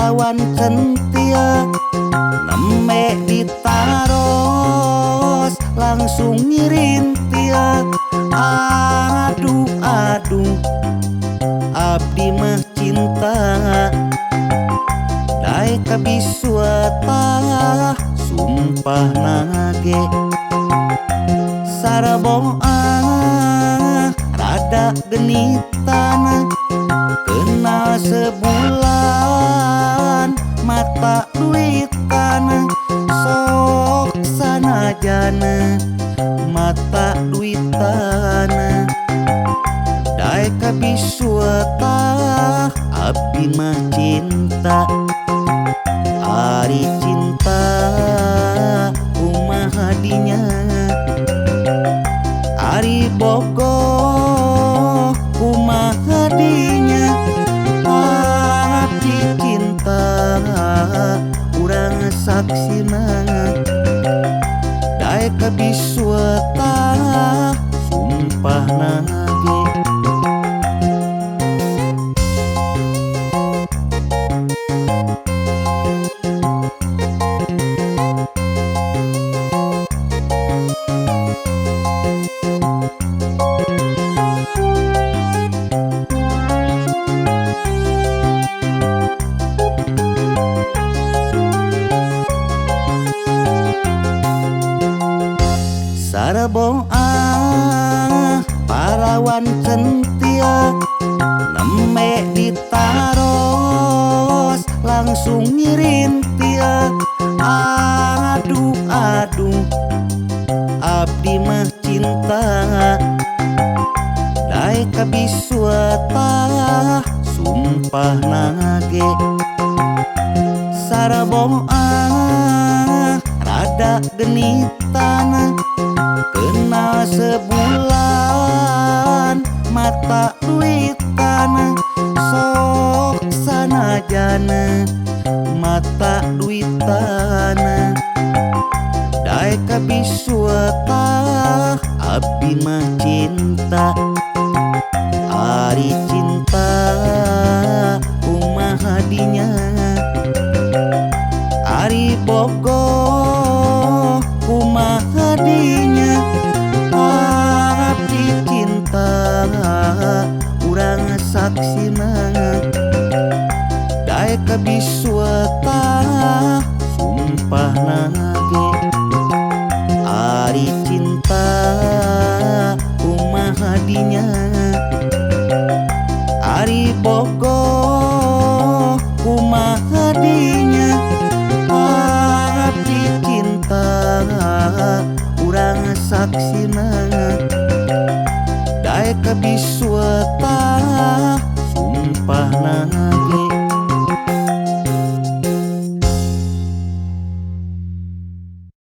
parawan centia neme ditaros langsung ngirintia. Aduh aduh abdi mah cinta daek kabisuata sumpah nage saraboa rada genitan kenal sebulan mata duitan sok sanajana mata duitan daek kabisuata abdi mah cinta. Ari cinta kumaha dinya ari bogoh kumaha dinya. Abdi cinta urang saksina daek kabisuata sumpah nage. Saraboa parawan centia neme ditaros langsung ngirintia. Aduh aduh abdi mah cinta daek kabisuata sumpah nage saraboa rada genitan kenal sebulan mata duitan sok sanajana mata duitan daek kabisuata abdi mah cinta. Ari cinta kumaha dinya ari bogoh kumaha dinya. Abdi cinta urang saksina daek kabisuata sumpah nage. Ari cinta kumaha dinya ari bogoh kumaha dinya. Abdi cinta urang saksina daek kabisuata sumpah nage.